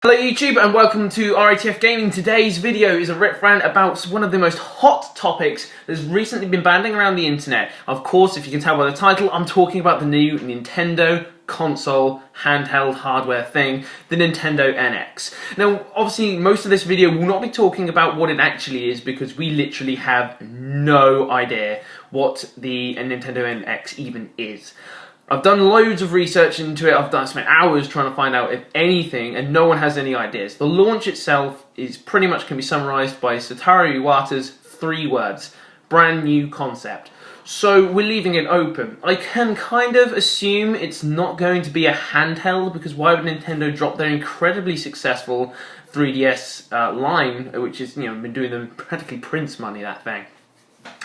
Hello YouTube and welcome to RITF Gaming. Today's video is a rant about one of the most hot topics that's recently been banding around the internet. Of course, if you can tell by the title, I'm talking about the new Nintendo console handheld hardware thing, the Nintendo NX. Now, obviously, most of this video will not be talking about what it actually is because we literally have no idea what the Nintendo NX even is. I've done loads of research into it, I've spent hours trying to find out if anything, and no one has any ideas. The launch itself is pretty much can be summarized by Satoru Iwata's 3 words: brand new concept. So we're leaving it open. I can kind of assume it's not going to be a handheld, because why would Nintendo drop their incredibly successful 3DS line, which is, been doing them practically Prince money, that thing.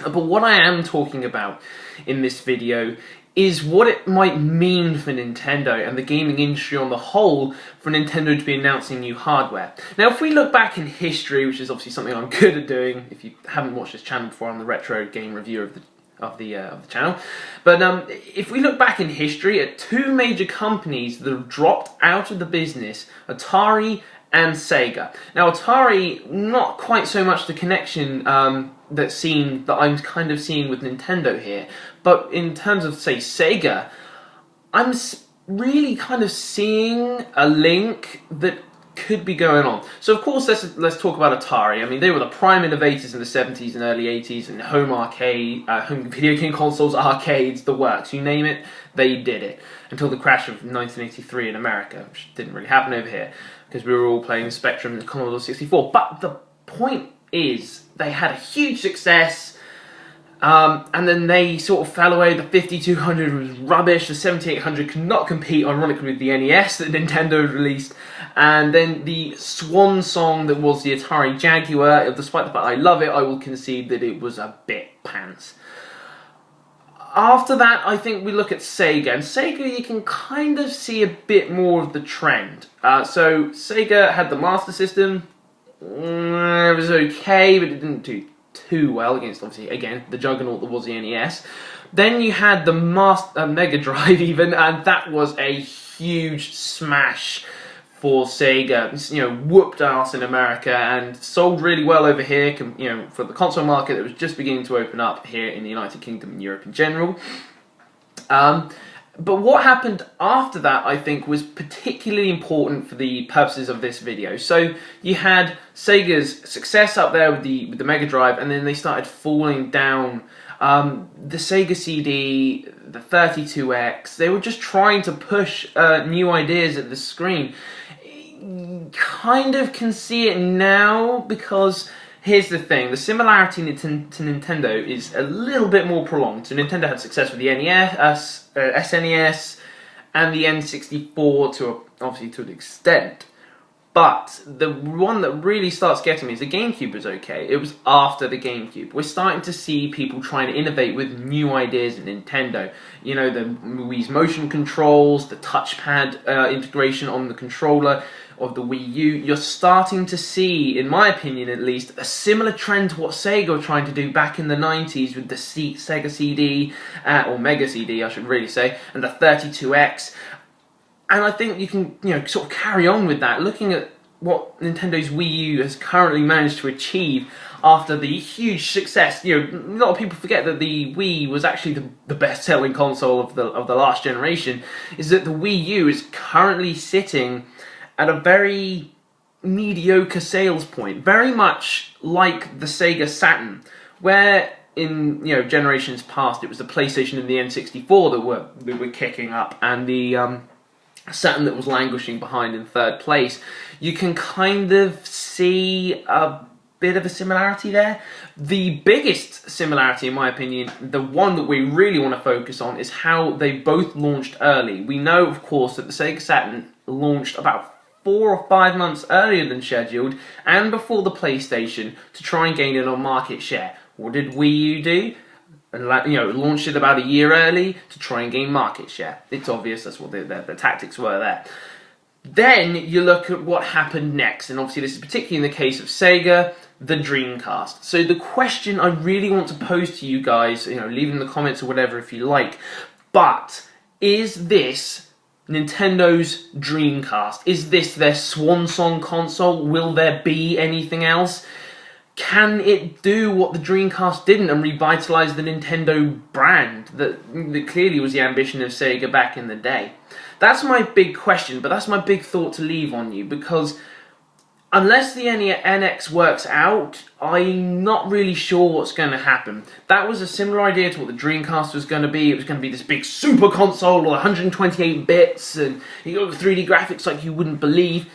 But what I am talking about in this video is what it might mean for Nintendo and the gaming industry on the whole for Nintendo to be announcing new hardware. Now, if we look back in history, which is obviously something I'm good at doing, if you haven't watched this channel before, I'm the retro game reviewer of the channel. But if we look back in history at 2 major companies that have dropped out of the business, Atari and Sega. Now, Atari, not quite so much the connection that I'm kind of seeing with Nintendo here, but in terms of, say, Sega, I'm really kind of seeing a link that could be going on. So, of course, let's talk about Atari. I mean, they were the prime innovators in the 70s and early 80s in home video game consoles, arcades, the works, you name it, they did it. Until the crash of 1983 in America, which didn't really happen over here, because we were all playing Spectrum and the Commodore 64. But the point is, they had a huge success, and then they sort of fell away. The 5200 was rubbish, the 7800 could not compete, ironically, with the NES that Nintendo released, and then the swan song that was the Atari Jaguar, despite the fact I love it, I will concede that it was a bit pants. After that, I think we look at Sega, and Sega, you can kind of see a bit more of the trend. So Sega had the Master System. It was okay, but it didn't do too well against, obviously, again, the juggernaut that was the NES. Then you had the Mega Drive even, and that was a huge smash for Sega. Whooped ass in America and sold really well over here, for the console market that was just beginning to open up here in the United Kingdom and Europe in general. But what happened after that, I think, was particularly important for the purposes of this video. So you had Sega's success up there with the Mega Drive, and then they started falling down. The Sega CD, the 32X, they were just trying to push new ideas at the screen. Kind of can see it now, because here's the thing, the similarity to Nintendo is a little bit more prolonged. So Nintendo had success with the NES, SNES, and the N64 obviously to an extent. But the one that really starts getting me is the GameCube was okay. It was after the GameCube. We're starting to see people trying to innovate with new ideas in Nintendo. The Wii's motion controls, the touchpad integration on the controller of the Wii U. You're starting to see, in my opinion at least, a similar trend to what Sega were trying to do back in the 90s with the Sega CD, or Mega CD I should really say, and the 32X. And I think you can, sort of carry on with that, looking at what Nintendo's Wii U has currently managed to achieve after the huge success. A lot of people forget that the Wii was actually the best-selling console of the last generation. Is that the Wii U is currently sitting at a very mediocre sales point, very much like the Sega Saturn, where in generations past it was the PlayStation and the N64 that were kicking up, and the Saturn that was languishing behind in 3rd place. You can kind of see a bit of a similarity there. The biggest similarity, in my opinion, the one that we really want to focus on, is how they both launched early. We know, of course, that the Sega Saturn launched about 4 or 5 months earlier than scheduled, and before the PlayStation, to try and gain it on market share. What did Wii U do? Launched it about a year early to try and gain market share. It's obvious that's what the tactics were there. Then you look at what happened next, and obviously this is particularly in the case of Sega, the Dreamcast. So the question I really want to pose to you guys, leave in the comments or whatever if you like, but is this Nintendo's Dreamcast. Is this their swan song console? Will there be anything else? Can it do what the Dreamcast didn't and revitalise the Nintendo brand that clearly was the ambition of Sega back in the day? That's my big question, but that's my big thought to leave on you, because unless the NX works out, I'm not really sure what's going to happen. That was a similar idea to what the Dreamcast was going to be. It was going to be this big super console with 128 bits, and you got the 3D graphics like you wouldn't believe.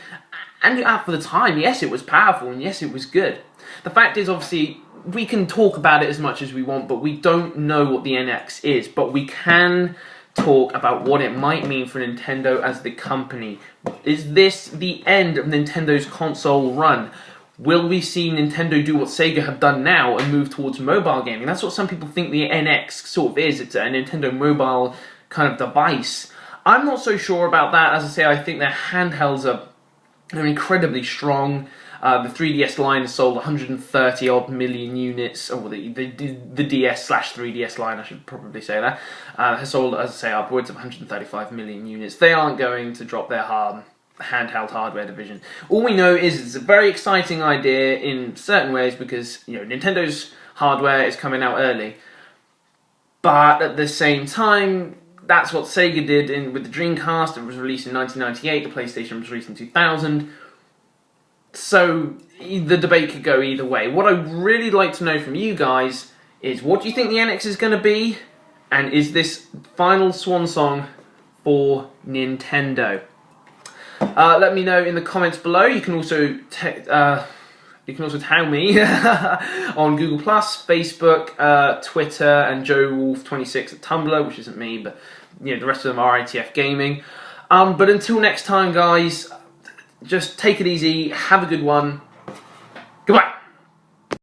And for the time, yes, it was powerful, and yes, it was good. The fact is, obviously, we can talk about it as much as we want, but we don't know what the NX is. But we can talk about what it might mean for Nintendo as the company. Is this the end of Nintendo's console run? Will we see Nintendo do what Sega have done now and move towards mobile gaming? That's what some people think the NX sort of is. It's a Nintendo mobile kind of device. I'm not so sure about that. As I say, I think their handhelds are incredibly strong. The 3DS line has sold 130 odd million units, or the DS/3DS line, I should probably say that, has sold, as I say, upwards of 135 million units. They aren't going to drop their handheld hardware division. All we know is it's a very exciting idea in certain ways, because Nintendo's hardware is coming out early, but at the same time, that's what Sega did with the Dreamcast. It was released in 1998, the PlayStation was released in 2000. So the debate could go either way. What I'd really like to know from you guys is, what do you think the NX is going to be? And is this final swan song for Nintendo? Let me know in the comments below. You can also tag me on Google+, Facebook, Twitter, and JoeWolf26 at Tumblr, which isn't me, but the rest of them are RITF Gaming. But until next time, guys, just take it easy, have a good one. Goodbye.